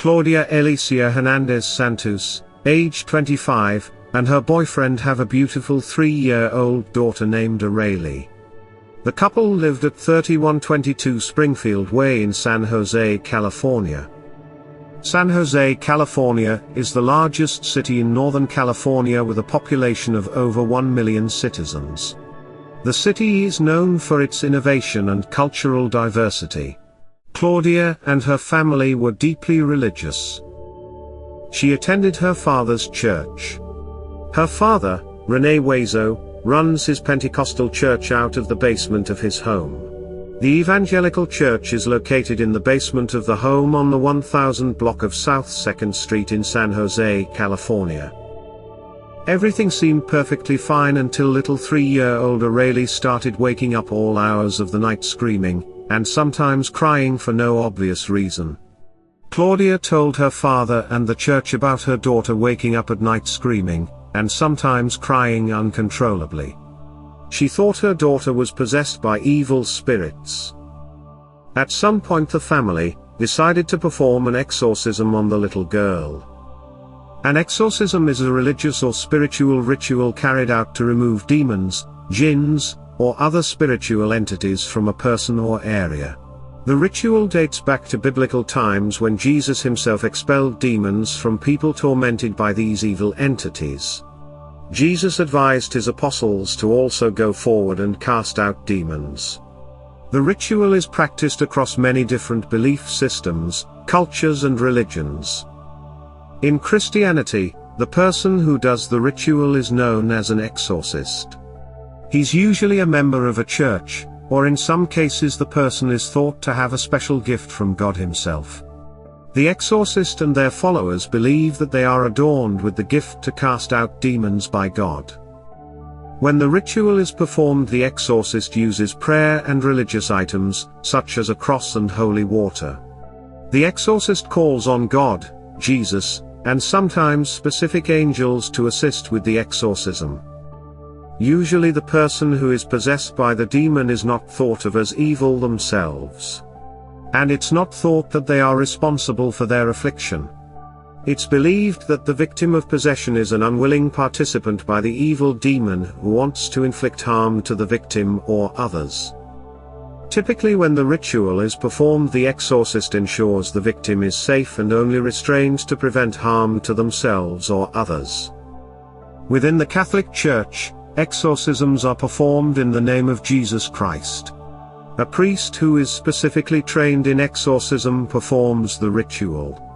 Claudia Hernandez Santos, age 25, and her boyfriend have a beautiful 3-year-old daughter named Arely. The couple lived at 3122 Springfield Way in San Jose, California. San Jose, California, is the largest city in Northern California with a population of over 1 million citizens. The city is known for its innovation and cultural diversity. Claudia and her family were deeply religious. She attended her father's church. Her father, Rene Hueso, runs his Pentecostal church out of the basement of his home. The evangelical church is located in the basement of the home on the 1000 block of South 2nd Street in San Jose, California. Everything seemed perfectly fine until little 3-year-old Arely started waking up all hours of the night screaming, and sometimes crying for no obvious reason. Claudia told her father and the church about her daughter waking up at night screaming, and sometimes crying uncontrollably. She thought her daughter was possessed by evil spirits. At some point the family decided to perform an exorcism on the little girl. An exorcism is a religious or spiritual ritual carried out to remove demons, jinns, or other spiritual entities from a person or area. The ritual dates back to biblical times when Jesus himself expelled demons from people tormented by these evil entities. Jesus advised his apostles to also go forward and cast out demons. The ritual is practiced across many different belief systems, cultures and religions. In Christianity, the person who does the ritual is known as an exorcist. He's usually a member of a church, or in some cases the person is thought to have a special gift from God himself. The exorcist and their followers believe that they are adorned with the gift to cast out demons by God. When the ritual is performed, the exorcist uses prayer and religious items, such as a cross and holy water. The exorcist calls on God, Jesus, and sometimes specific angels to assist with the exorcism. Usually the person who is possessed by the demon is not thought of as evil themselves. And it's not thought that they are responsible for their affliction. It's believed that the victim of possession is an unwilling participant by the evil demon who wants to inflict harm to the victim or others. Typically when the ritual is performed, the exorcist ensures the victim is safe and only restrained to prevent harm to themselves or others. Within the Catholic Church, exorcisms are performed in the name of Jesus Christ. A priest who is specifically trained in exorcism performs the ritual.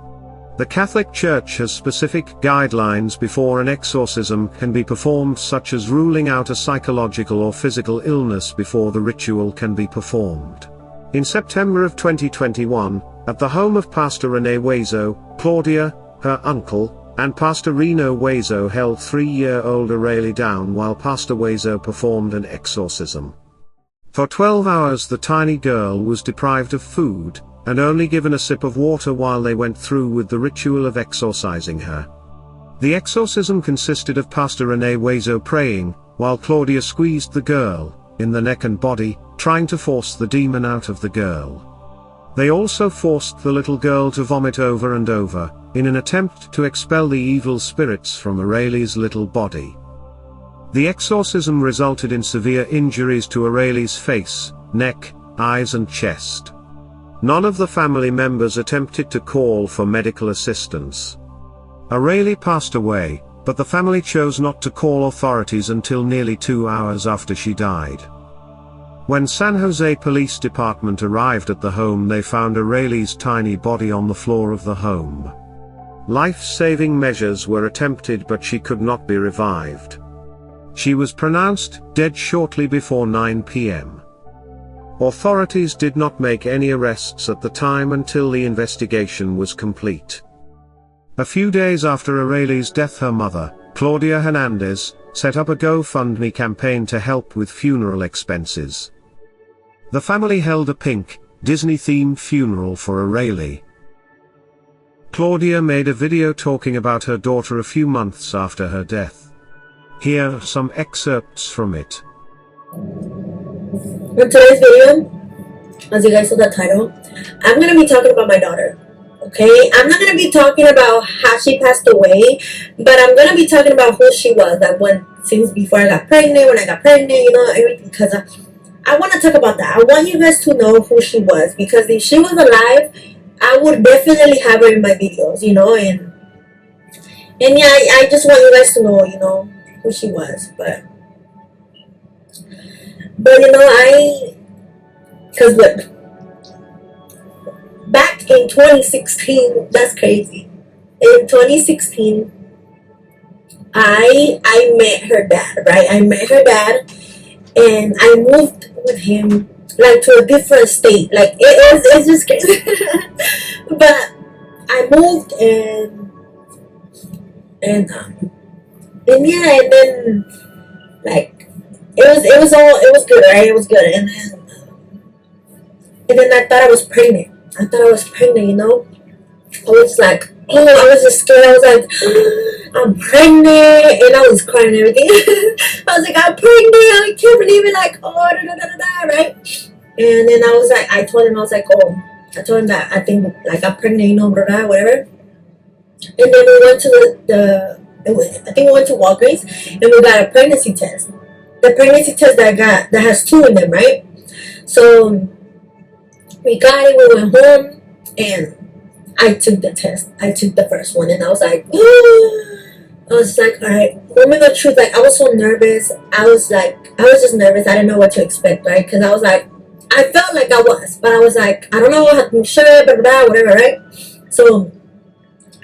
The Catholic Church has specific guidelines before an exorcism can be performed, such as ruling out a psychological or physical illness before the ritual can be performed. In September of 2021, at the home of Pastor Rene Hueso, Claudia, her uncle, and Pastor Reno Hueso held 3-year-old Arely down while Pastor Hueso performed an exorcism. For 12 hours the tiny girl was deprived of food, and only given a sip of water while they went through with the ritual of exorcising her. The exorcism consisted of Pastor Rene Hueso praying, while Claudia squeezed the girl, in the neck and body, trying to force the demon out of the girl. They also forced the little girl to vomit over and over, in an attempt to expel the evil spirits from Arely's little body. The exorcism resulted in severe injuries to Arely's face, neck, eyes and chest. None of the family members attempted to call for medical assistance. Arely passed away, but the family chose not to call authorities until nearly 2 hours after she died. When San Jose Police Department arrived at the home, they found Arely's tiny body on the floor of the home. Life-saving measures were attempted, but she could not be revived. She was pronounced dead shortly before 9 p.m. Authorities did not make any arrests at the time until the investigation was complete. A few days after Arely's death, her mother, Claudia Hernandez, set up a GoFundMe campaign to help with funeral expenses. The family held a pink, Disney-themed funeral for Arely. Claudia made a video talking about her daughter a few months after her death. Here are some excerpts from it. In today's video, as you guys saw the title, I'm going to be talking about my daughter. Okay, I'm not gonna be talking about how she passed away, but I'm gonna be talking about who she was. Like when since before I got pregnant, when I got pregnant, you know, everything. Because I want to talk about that. I want you guys to know who she was, because if she was alive, I would definitely have her in my videos, you know, and yeah, I just want you guys to know, you know, who she was. But you know, because look, back in 2016, that's crazy. In 2016, I met her dad, right? I met her dad, and I moved with him like to a different state. Like it's just crazy. But I moved and yeah, and then like it was good, right? It was good, and then I thought I was pregnant. I thought I was pregnant, you know. I was like, oh, I was just scared. I was like, I'm pregnant, and I was crying and everything. I was like, I'm pregnant. I can't believe it. Like, oh, da da da da da, right? And then I was like, I told him, I was like, oh, I told him that I think like I'm pregnant, you know, blah blah, whatever. And then we went to I think we went to Walgreens, and we got a pregnancy test. The pregnancy test that I got that has two in them, right? So we got it. We went home, and I took the test. I took the first one, and I was like, I was like, all right. Woman, the truth, like I was so nervous. I was just nervous. I didn't know what to expect, right? Because I was like, I felt like I was, but I was like, I don't know what I'm sure, blah, blah, blah, whatever, right? So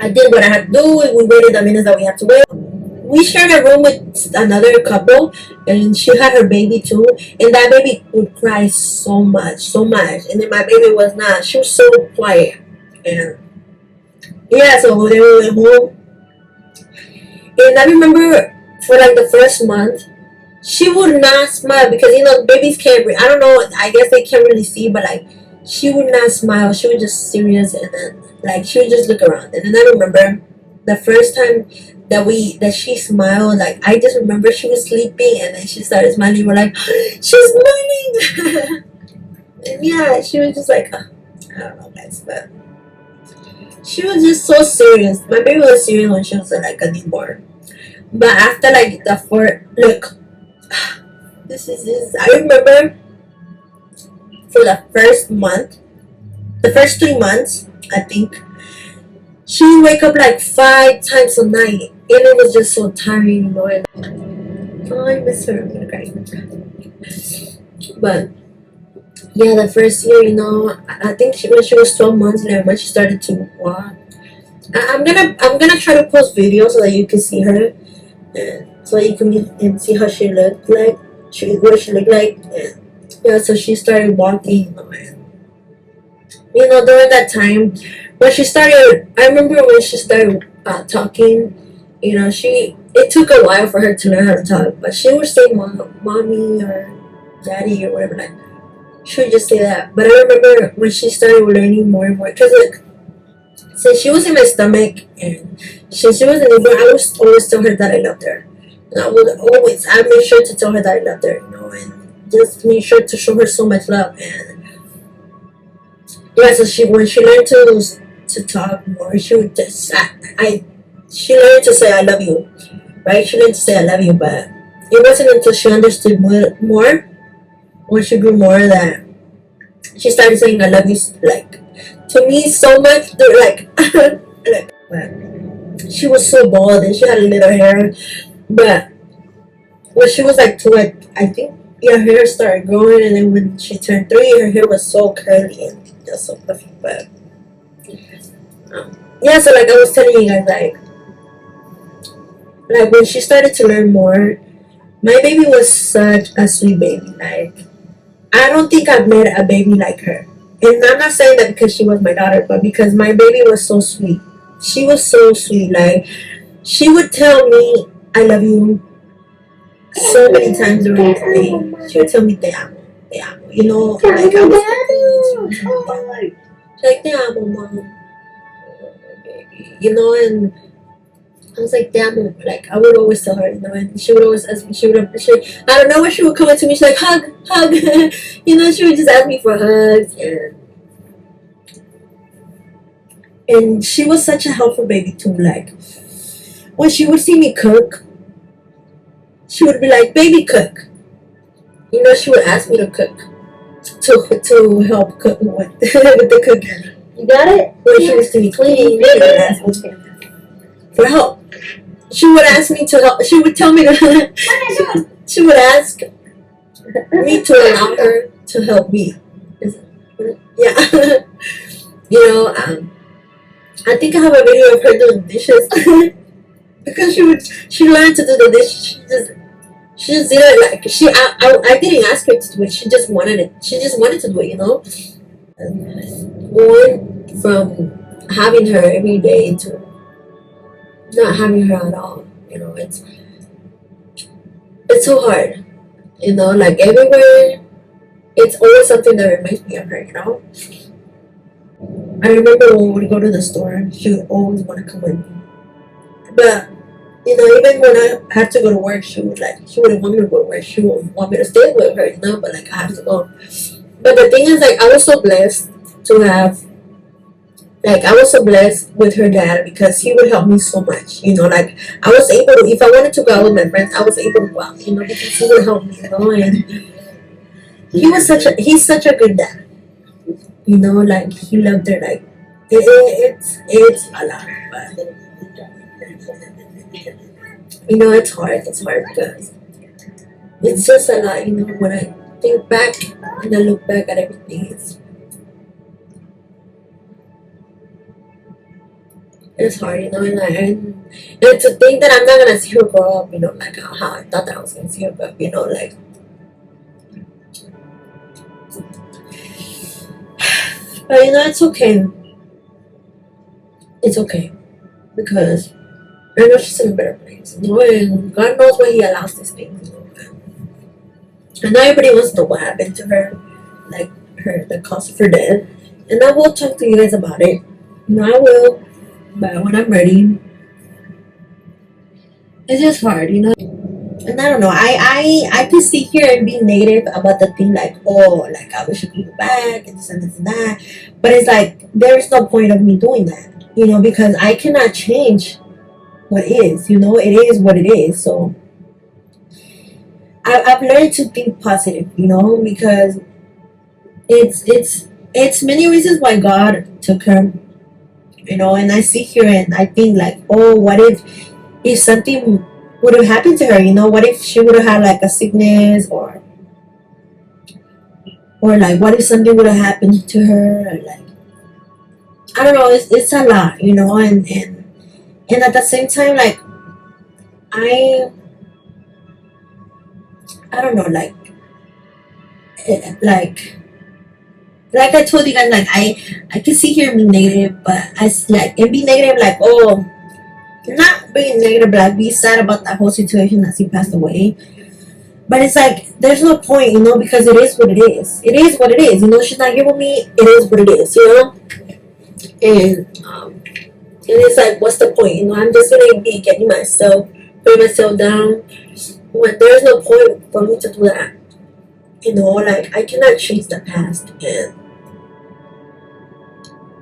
I did what I had to do, and we waited the minutes that we had to wait. We shared a room with another couple, and she had her baby too, and that baby would cry so much, so much, and then my baby was not. She was so quiet, and yeah. So then we went home, and I remember for like the first month, she would not smile because you know babies can't. I don't know. I guess they can't really see, but like she would not smile. She was just serious, and then like she would just look around. And then I remember the first time that she smiled, like I just remember she was sleeping, and then she started smiling. We're like, she's smiling. And yeah, she was just like, I don't know, guys, but she was just so serious. My baby was serious when she was like a newborn. But after like the fourth, look, this. I remember for the first month, the first 3 months, I think, she would wake up like 5 times a night, and it was just so tiring, you know. And oh, I miss her. I'm gonna cry. But yeah, the first year, you know, I think when she was 12 months, and when she started to walk. I'm gonna try to post videos so that you can see her, and so you can and see how she looked like, what she looked like, and yeah. So she started walking, you know, and you know during that time when she started, I remember when she started talking. You know, it took a while for her to learn how to talk, but she would say mommy or daddy or whatever. Like she would just say that. But I remember when she started learning more and more, because like since she was in my stomach and since she was a newborn, I was always tell her that I loved her. And I made sure to tell her that I loved her, you know, and just made sure to show her so much love. And yeah, so when she learned to talk more, she would just she learned to say I love you, right? She learned to say I love you, but it wasn't until she understood more when she grew more that she started saying I love you, like to me so much. Like, like she was so bald and she had little hair, but when she was like 2, I think her hair started growing, and then when she turned 3, her hair was so curly and just so fluffy. But yeah, so like I was telling you guys, like when she started to learn more, my baby was such a sweet baby. Like I don't think I've met a baby like her. And I'm not saying that because she was my daughter, but because my baby was so sweet. She was so sweet. Like she would tell me I love you so many times during the day. She would tell me te amo, te amo. You know, like I was she's like te amo, mom, baby. You know, and I was like, damn, like I would always tell her, you know, and she would always ask me. I don't know when she would come up to me. She's like, hug, you know. She would just ask me for hugs, And she was such a helpful baby too. Like when she would see me cook, she would be like, "Baby, cook." You know, she would ask me to cook, to help cook with with the cooking. You got it? When she was to be cleaning, she would ask me for help. She would ask me to help. She would tell me to. she would ask me to allow her to help me. Yeah. You know, I think I have a video of her doing dishes because she learned to do the dish. She just did it like I didn't ask her to do it. She just wanted it. She just wanted to do it. You know, going from having her every day to not having her at all. You know, it's so hard. You know, like everywhere, it's always something that reminds me of her. You know, I remember when we would go to the store, she would always want to come with me. But you know, even when I had to go to work, she wouldn't want me to go to work. She would want me to stay with her, you know. But like I have to go. But the thing is, like I was so blessed to have, like I was so blessed with her dad because he would help me so much. You know, like I was able to, if I wanted to go out with my friends, I was able to go out. You know, because he would help me. You know, and he's such a good dad. You know, like he loved her. Like it's a lot, but you know, it's hard. It's hard because it's just a lot. You know, when I think back and I look back at everything, it's hard. You know, and it's a thing that I'm not gonna see her grow up. You know, like how I thought that I was gonna see her grow up. You know, like. But you know, it's okay. It's okay because I know she's in a better place. You know, and God knows why He allows these things. You know, and not everybody wants to know what happened to her, like the cause of her death. And I will talk to you guys about it. You know, I will, but when I'm ready. It's just hard, you know. And I don't know. I could sit here and be negative about the thing, like, oh, like I wish I could go back and this and that. But it's like there's no point of me doing that, you know, because I cannot change what is. You know, it is what it is. So I've learned to think positive, you know, because it's many reasons why God took her, you know. And I sit here and I think like, oh, what if something would have happened to her, you know? What if she would have had like a sickness, or like what if something would have happened to her, or like I don't know. It's a lot, you know. And at the same time, like I I don't know, like I told you guys, like I can sit here and be negative, but like and be negative, like, oh, not being negative, but like be sad about that whole situation that she passed away. But it's like there's no point, you know, because it is what it is. It is what it is, you know. She's not here with me. It is what it is, you know. And it's like, what's the point? You know, I'm just gonna be putting myself down when there's no point for me to do that. You know, like I cannot change the past,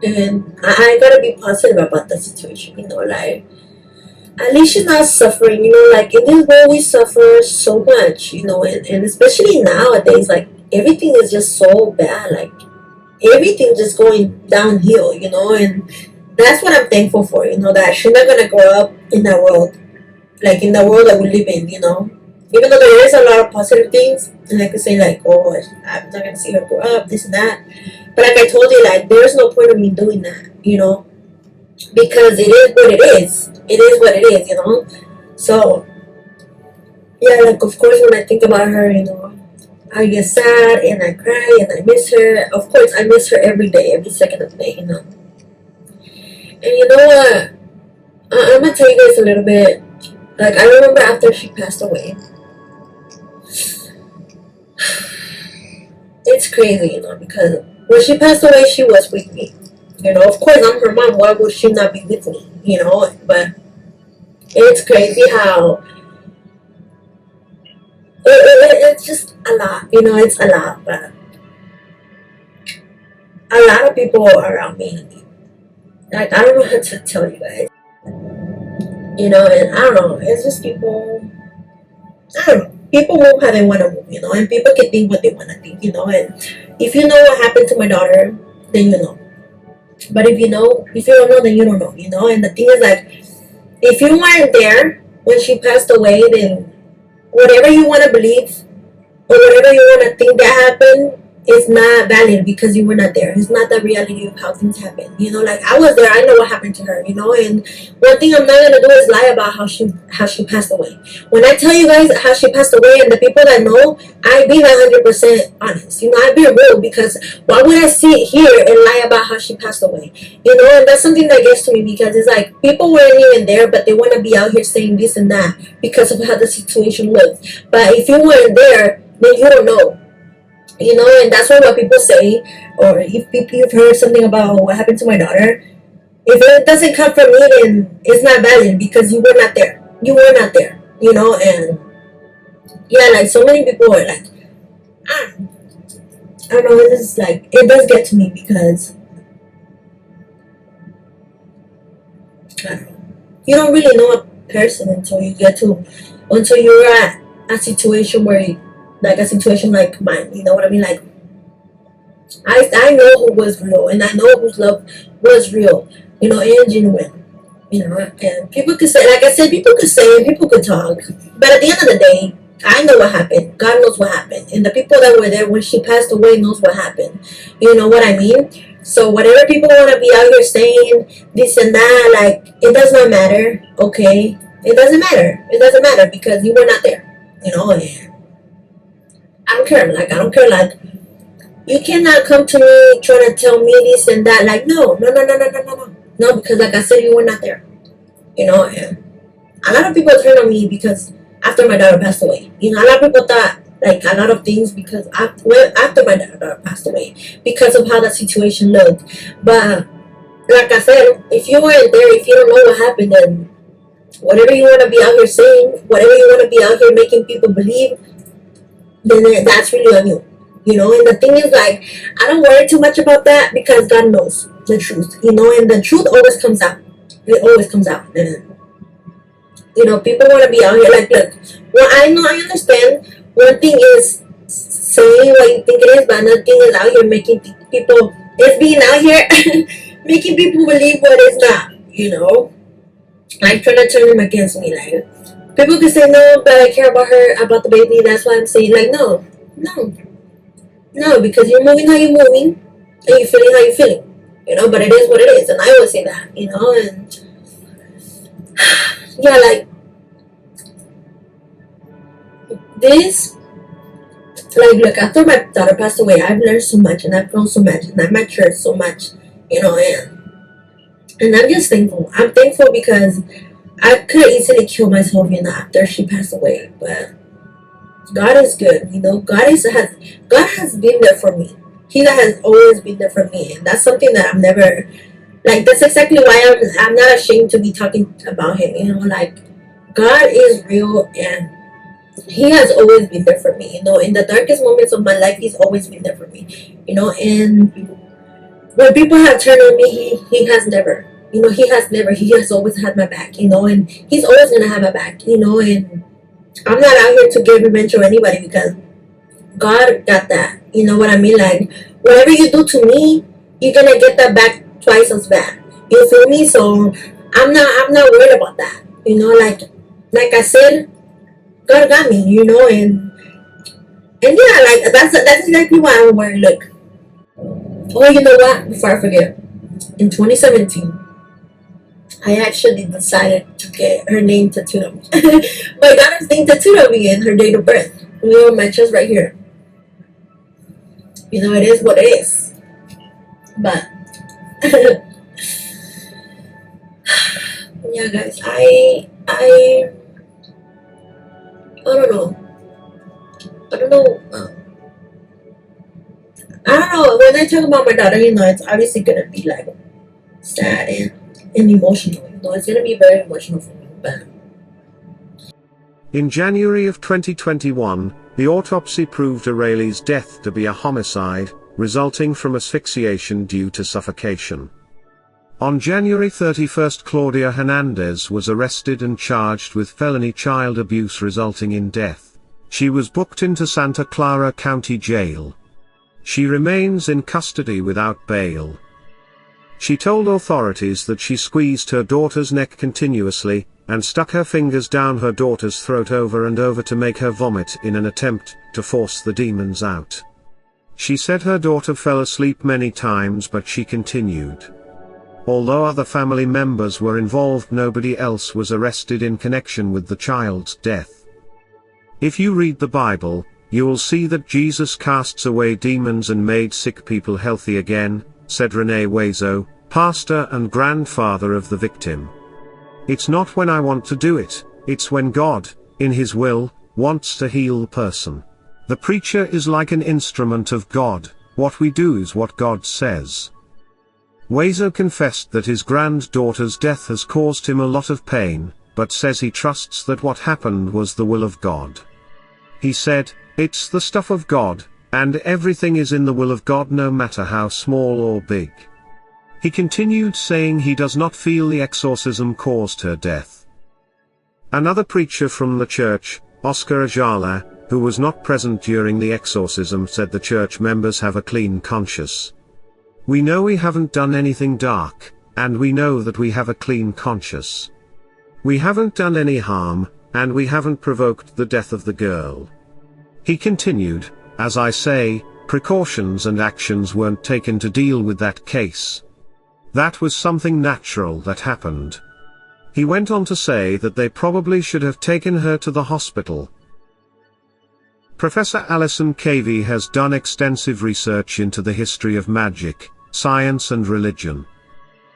and I gotta be positive about the situation. You know, like at least she's not suffering. You know, like in this world we suffer so much. You know, and especially nowadays, like everything is just so bad. Like everything just going downhill. You know, and that's what I'm thankful for. You know, that she's not gonna grow up in that world, like in the world that we live in. You know, even though there is a lot of positive things, and I could say like, oh, I'm not gonna see her grow up, this and that. But like I told you, like there's no point of me doing that, you know, because it is what it is. It is what it is, you know. So yeah, like of course when I think about her, you know, I get sad and I cry and I miss her. Of course, I miss her every day, every second of the day, you know. And you know what? I'm gonna tell you guys a little bit. Like I remember after she passed away, it's crazy, you know, because when she passed away, she was with me. You know, of course, I'm her mom. Why would she not be with me? You know, but it's crazy how it's just a lot. You know, it's a lot. But a lot of people around me Like, I don't know how to tell you guys. And I don't know. It's just people. I don't know. People move how they want to move, and people can think what they want to think. And if you know what happened to my daughter, then you know. But if you don't know, then you don't know. And the thing is, like, if you weren't there when she passed away, then whatever you want to believe or whatever you want to think that happened is not valid because you were not there. It's not the reality of how things happen. Like, I was there. I know what happened to her. And one thing I'm not gonna do is lie about how she passed away. When I tell you guys how she passed away, and the people that know, I be 100% honest. I be real, because why would I sit here and lie about how she passed away? And that's something that gets to me, because it's like people weren't even there, but they want to be out here saying this and that because of how the situation looks. But if you weren't there, then you don't know. And that's what people say. Or if you've heard something about what happened to my daughter, if it doesn't come from me, then it's not valid because you were not there. You were not there. And yeah, like, so many people are like, I don't know. It's just like, it does get to me because I don't know. You don't really know a person until you're at a situation like a situation like mine. You know what I mean? Like, I know who was real, and I know whose love was real, and genuine. And people could say, like I said, people could say and people could talk, but at the end of the day, I know what happened. God knows what happened, and the people that were there when she passed away knows what happened. You know what I mean? So whatever people want to be out here saying this and that, like, it does not matter. Okay, it doesn't matter. It doesn't matter because you were not there. And I don't care. Like, I don't care. Like, you cannot come to me trying to tell me this and that. Like, no, no, no, no, no, no, no, no. No, because like I said, you were not there. And a lot of people turned on me because after my daughter passed away. A lot of people thought, like, a lot of things because after my daughter passed away because of how the situation looked. But like I said, if you weren't there, if you don't know what happened, then whatever you want to be out here saying, whatever you want to be out here making people believe, then that's really on you. And the thing is, like, I don't worry too much about that because God knows the truth, and the truth always comes out. It always comes out. And, people want to be out here like, look, well, I understand. One thing is saying what you think it is, but another thing is out here making people, it's being out here making people believe what it's not, like, trying to turn them against me. Like, people can say, no, but I care about her, about the baby, that's why I'm saying, like, no. No, because you're moving how you're moving, and you're feeling how you're feeling, but it is what it is, and I always say that, and yeah, like, this, like, look, after my daughter passed away, I've learned so much, and I've grown so much, and I've matured so much, and I'm just thankful. I'm thankful because I could easily kill myself, after she passed away, but God is good, God has been there for me. He has always been there for me, and that's something that I'm never, like, that's exactly why I'm not ashamed to be talking about him. Like, God is real, and He has always been there for me. In the darkest moments of my life, He's always been there for me. And when people have turned on me, He has never. He has never. He has always had my back. And He's always gonna have my back. And I'm not out here to get revenge on anybody because God got that. You know what I mean? Like, whatever you do to me, you're gonna get that back twice as bad. You feel me? So I'm not worried about that. Like I said, God got me. And yeah, like, that's exactly why I'm wearing. Look. Oh, you know what? Before I forget, in 2017. I actually decided to get her name tattooed on me. My daughter's name tattooed on me and her date of birth. On my chest right here. It is what it is. But yeah, guys, I don't know. I don't know. I don't know. When I talk about my daughter, it's obviously gonna be like sad and emotional. It's gonna be very emotional for me. But in January of 2021, the autopsy proved O'Reilly's death to be a homicide, resulting from asphyxiation due to suffocation. On January 31, Claudia Hernandez was arrested and charged with felony child abuse resulting in death. She was booked into Santa Clara County Jail. She remains in custody without bail. She told authorities that she squeezed her daughter's neck continuously, and stuck her fingers down her daughter's throat over and over to make her vomit in an attempt to force the demons out. She said her daughter fell asleep many times, but she continued. Although other family members were involved, nobody else was arrested in connection with the child's death. If you read the Bible, you will see that Jesus casts away demons and made sick people healthy again, said Rene Wezo, pastor and grandfather of the victim. It's not when I want to do it, it's when God, in His will, wants to heal the person. The preacher is like an instrument of God, what we do is what God says. Wezo confessed that his granddaughter's death has caused him a lot of pain, but says he trusts that what happened was the will of God. He said, "It's the stuff of God, and everything is in the will of God no matter how small or big." He continued saying he does not feel the exorcism caused her death. Another preacher from the church, Oscar Ajala, who was not present during the exorcism, said the church members have a clean conscience. "We know we haven't done anything dark, and we know that we have a clean conscience. We haven't done any harm, and we haven't provoked the death of the girl." He continued, "As I say, precautions and actions weren't taken to deal with that case. That was something natural that happened." He went on to say that they probably should have taken her to the hospital. Professor Alison Cavey has done extensive research into the history of magic, science and religion.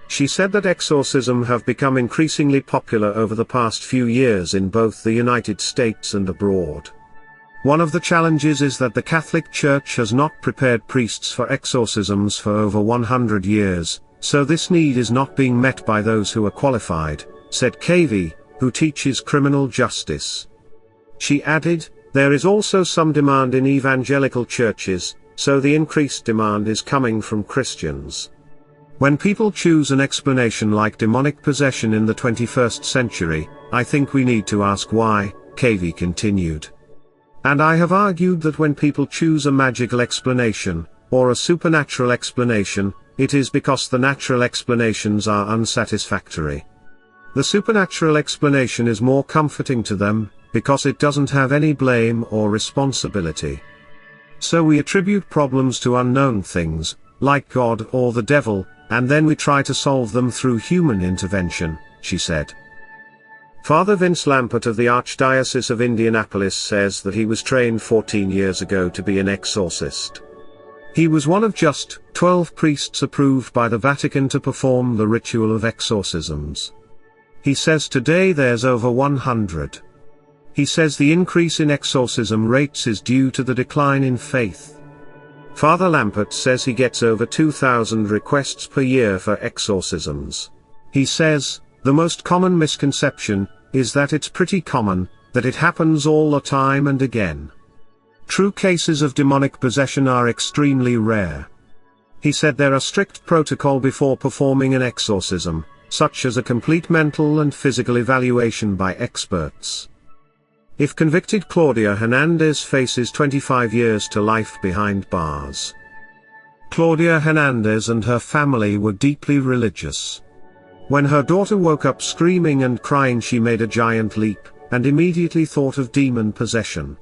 She said that exorcism have become increasingly popular over the past few years in both the United States and abroad. One of the challenges is that the Catholic Church has not prepared priests for exorcisms for over 100 years, so this need is not being met by those who are qualified, said Cavey, who teaches criminal justice. She added, "There is also some demand in evangelical churches, so the increased demand is coming from Christians. When people choose an explanation like demonic possession in the 21st century, I think we need to ask why," Cavey continued. "And I have argued that when people choose a magical explanation, or a supernatural explanation, it is because the natural explanations are unsatisfactory. The supernatural explanation is more comforting to them, because it doesn't have any blame or responsibility. So we attribute problems to unknown things, like God or the devil, and then we try to solve them through human intervention," she said. Father Vince Lampert of the Archdiocese of Indianapolis says that he was trained 14 years ago to be an exorcist. He was one of just 12 priests approved by the Vatican to perform the ritual of exorcisms. He says today there's over 100. He says the increase in exorcism rates is due to the decline in faith. Father Lampert says he gets over 2,000 requests per year for exorcisms. He says, "The most common misconception is that it's pretty common, that it happens all the time and again. True cases of demonic possession are extremely rare." He said there are strict protocol before performing an exorcism, such as a complete mental and physical evaluation by experts. If convicted, Claudia Hernandez faces 25 years to life behind bars. Claudia Hernandez and her family were deeply religious. When her daughter woke up screaming and crying, she made a giant leap, and immediately thought of demon possession.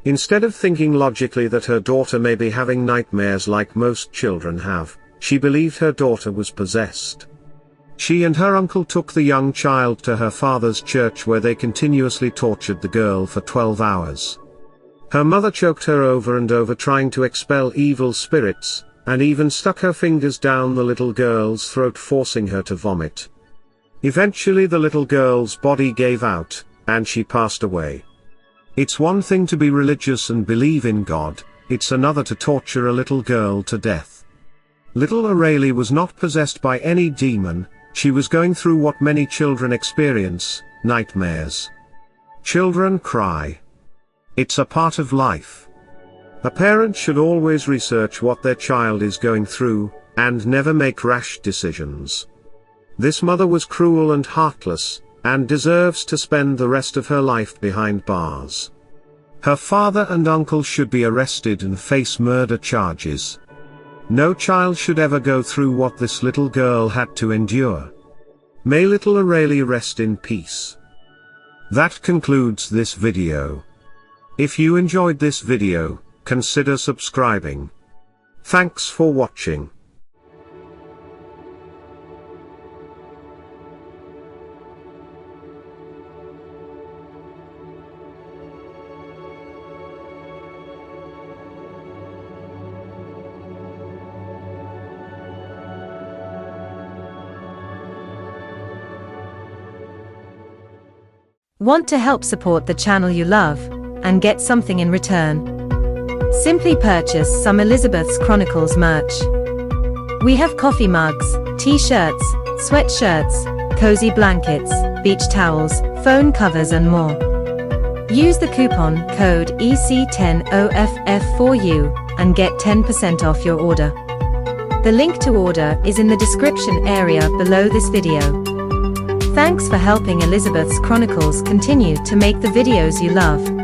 Instead of thinking logically that her daughter may be having nightmares like most children have, she believed her daughter was possessed. She and her uncle took the young child to her father's church, where they continuously tortured the girl for 12 hours. Her mother choked her over and over, trying to expel evil spirits, and even stuck her fingers down the little girl's throat, forcing her to vomit. Eventually the little girl's body gave out, and she passed away. It's one thing to be religious and believe in God, it's another to torture a little girl to death. Little Aurelie was not possessed by any demon. She was going through what many children experience, nightmares. Children cry. It's a part of life. A parent should always research what their child is going through, and never make rash decisions. This mother was cruel and heartless, and deserves to spend the rest of her life behind bars. Her father and uncle should be arrested and face murder charges. No child should ever go through what this little girl had to endure. May little Aurelie rest in peace. That concludes this video. If you enjoyed this video, consider subscribing. Thanks for watching. Want to help support the channel you love, and get something in return? Simply purchase some Elizabeth's Chronicles merch. We have coffee mugs, t-shirts, sweatshirts, cozy blankets, beach towels, phone covers and more. Use the coupon code EC10OFF4U and get 10% off your order. The link to order is in the description area below this video. Thanks for helping Elizabeth's Chronicles continue to make the videos you love.